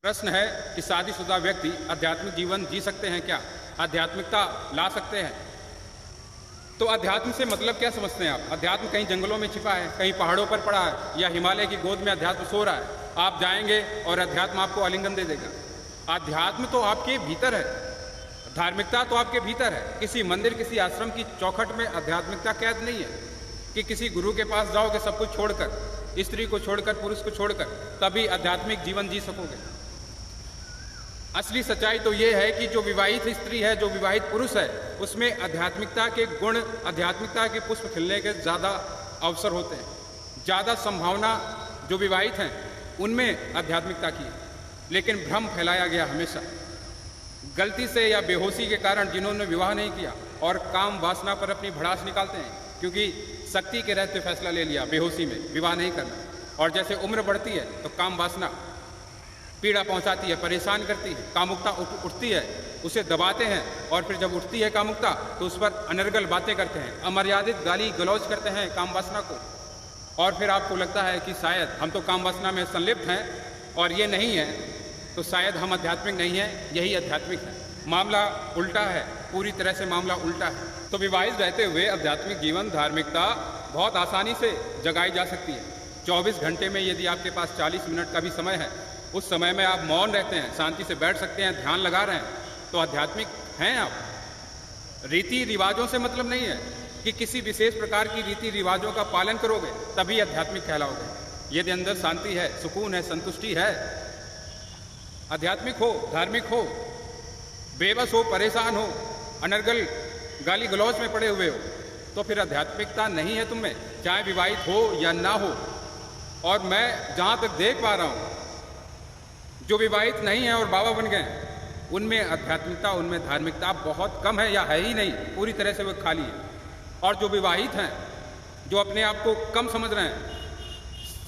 प्रश्न है कि शादीशुदा व्यक्ति आध्यात्मिक जीवन जी सकते हैं क्या, आध्यात्मिकता ला सकते हैं? तो अध्यात्म से मतलब क्या समझते हैं आप? अध्यात्म कहीं जंगलों में छिपा है, कहीं पहाड़ों पर पड़ा है, या हिमालय की गोद में अध्यात्म सो रहा है? आप जाएंगे और अध्यात्म आपको आलिंगन दे देगा। अध्यात्म तो आपके भीतर है, धार्मिकता तो आपके भीतर है। किसी मंदिर, किसी आश्रम की चौखट में आध्यात्मिकता कैद नहीं है कि किसी गुरु के पास जाओगे सब कुछ छोड़कर, स्त्री को छोड़कर, पुरुष को छोड़कर, तभी आध्यात्मिक जीवन जी सकोगे। असली सच्चाई तो ये है कि जो विवाहित स्त्री है, जो विवाहित पुरुष है, उसमें आध्यात्मिकता के गुण, आध्यात्मिकता के पुष्प खिलने के ज़्यादा अवसर होते हैं, ज़्यादा संभावना जो विवाहित हैं उनमें आध्यात्मिकता की। लेकिन भ्रम फैलाया गया हमेशा, गलती से या बेहोशी के कारण जिन्होंने विवाह नहीं किया और काम वासना पर अपनी भड़ास निकालते हैं, क्योंकि शक्ति के रहते फैसला ले लिया बेहोशी में विवाह नहीं करना, और जैसे उम्र बढ़ती है तो काम वासना पीड़ा पहुंचाती है, परेशान करती है, कामुकता उठती है, उसे दबाते हैं, और फिर जब उठती है कामुकता तो उस पर अनर्गल बातें करते हैं, अमर्यादित गाली गलौज करते हैं काम वासना को। और फिर आपको लगता है कि शायद हम तो काम वासना में संलिप्त हैं और ये नहीं है, तो शायद हम आध्यात्मिक नहीं हैं, यही आध्यात्मिक है। मामला उल्टा है, पूरी तरह से मामला उल्टा है। तो विवाहित रहते हुए आध्यात्मिक जीवन, धार्मिकता बहुत आसानी से जगाई जा सकती है। 24 घंटे में यदि आपके पास 40 मिनट का भी समय है, उस समय में आप मौन रहते हैं, शांति से बैठ सकते हैं, ध्यान लगा रहे हैं, तो आध्यात्मिक हैं आप। रीति रिवाजों से मतलब नहीं है कि किसी विशेष प्रकार की रीति रिवाजों का पालन करोगे तभी आध्यात्मिक कहलाओगे। यदि अंदर शांति है, सुकून है, संतुष्टि है, आध्यात्मिक हो, धार्मिक हो, बेबस हो, परेशान हो, अनर्गल गाली गलौज में पड़े हुए हो, तो फिर आध्यात्मिकता नहीं है तुम में, चाहे विवाहित हो या ना हो। और मैं जहाँ तक देख पा रहा हूँ, जो विवाहित नहीं है और बाबा बन गए, उनमें आध्यात्मिकता, उनमें धार्मिकता बहुत कम है या है ही नहीं, पूरी तरह से वो खाली है। और जो विवाहित हैं, जो अपने आप को कम समझ रहे हैं,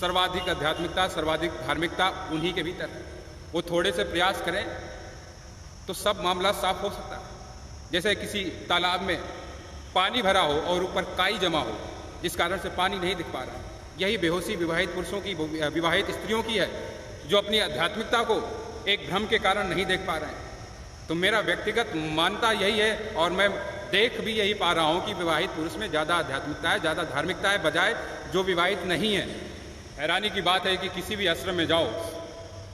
सर्वाधिक आध्यात्मिकता, सर्वाधिक धार्मिकता उन्हीं के भीतर है। वो थोड़े से प्रयास करें तो सब मामला साफ हो सकता है। जैसे किसी तालाब में पानी भरा हो और ऊपर काई जमा हो, जिस कारण से पानी नहीं दिख पा रहा है, यही बेहोशी विवाहित पुरुषों की, विवाहित स्त्रियों की है, जो अपनी आध्यात्मिकता को एक भ्रम के कारण नहीं देख पा रहे हैं। तो मेरा व्यक्तिगत मान्यता यही है, और मैं देख भी यही पा रहा हूँ कि विवाहित पुरुष में ज़्यादा आध्यात्मिकता है, ज़्यादा धार्मिकता है, बजाय जो विवाहित नहीं है। हैरानी की बात है कि किसी भी आश्रम में जाओ,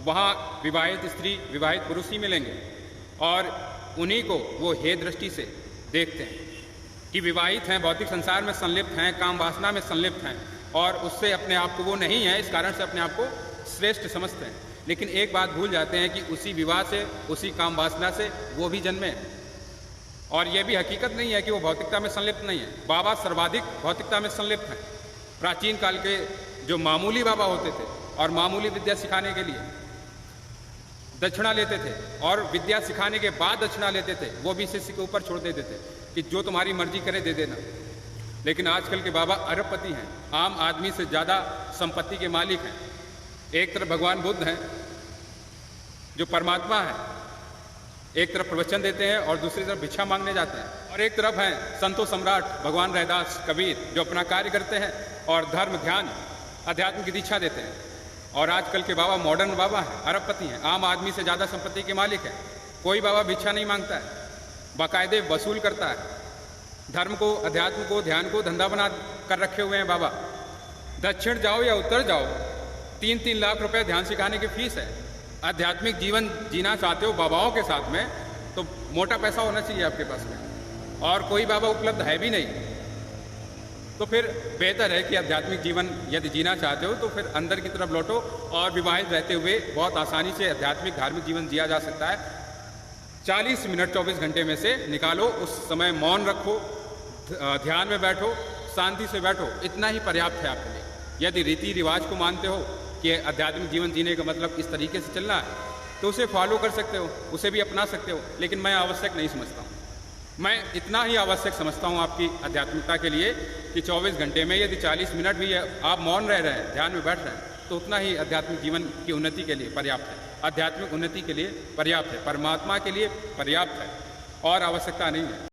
वहाँ विवाहित स्त्री, विवाहित पुरुष ही मिलेंगे, और उन्हीं को वो हे दृष्टि से देखते हैं कि विवाहित हैं, भौतिक संसार में संलिप्त हैं, काम वासना में संलिप्त हैं, और उससे अपने आप को वो नहीं है, इस कारण से अपने आप को श्रेष्ठ समझते हैं। लेकिन एक बात भूल जाते हैं कि उसी विवाह से, उसी काम वासना से वो भी जन्मे, और ये भी हकीकत नहीं है कि वो भौतिकता में संलिप्त नहीं है। बाबा सर्वाधिक भौतिकता में संलिप्त हैं। प्राचीन काल के जो मामूली बाबा होते थे और मामूली विद्या सिखाने के लिए दक्षिणा लेते थे, और विद्या सिखाने के बाद दक्षिणा लेते थे, वो भी शिष्य के ऊपर छोड़ देते थे कि जो तुम्हारी मर्जी करे दे देना। लेकिन आजकल के बाबा अरबपति हैं, आम आदमी से ज़्यादा संपत्ति के मालिक हैं। एक तरफ भगवान बुद्ध हैं जो परमात्मा है, एक तरफ प्रवचन देते हैं और दूसरी तरफ भिक्षा मांगने जाते हैं, और एक तरफ हैं संतो सम्राट भगवान रैदास, कबीर, जो अपना कार्य करते हैं और धर्म, ध्यान, अध्यात्म की दीक्षा देते हैं। और आजकल के बाबा मॉडर्न बाबा हैं, अरबपति हैं, आम आदमी से ज़्यादा संपत्ति के मालिक हैं। कोई बाबा भिक्षा नहीं मांगता है, बाकायदे वसूल करता है। धर्म को, अध्यात्म को, ध्यान को धंधा बना कर रखे हुए हैं बाबा। दक्षिण जाओ या उत्तर जाओ, 3-3 लाख रुपए ध्यान सिखाने की फीस है। आध्यात्मिक जीवन जीना चाहते हो बाबाओं के साथ में, तो मोटा पैसा होना चाहिए आपके पास में, और कोई बाबा उपलब्ध है भी नहीं। तो फिर बेहतर है कि आध्यात्मिक जीवन यदि जीना चाहते हो तो फिर अंदर की तरफ लौटो, और विवाहित रहते हुए बहुत आसानी से आध्यात्मिक, धार्मिक जीवन जिया जा सकता है। 40 मिनट 24 घंटे में से निकालो, उस समय मौन रखो, ध्यान में बैठो, शांति से बैठो, इतना ही पर्याप्त है आपके लिए। यदि रीति रिवाज को मानते हो कि आध्यात्मिक जीवन जीने का मतलब इस तरीके से चलना है, तो उसे फॉलो कर सकते हो, उसे भी अपना सकते हो, लेकिन मैं आवश्यक नहीं समझता हूँ। मैं इतना ही आवश्यक समझता हूँ आपकी आध्यात्मिकता के लिए कि 24 घंटे में यदि 40 मिनट भी आप मौन रह रहे हैं, ध्यान में बैठ रहे हैं, तो उतना ही आध्यात्मिक जीवन की उन्नति के लिए पर्याप्त है, आध्यात्मिक उन्नति के लिए पर्याप्त है, परमात्मा के लिए पर्याप्त है, और आवश्यकता नहीं है।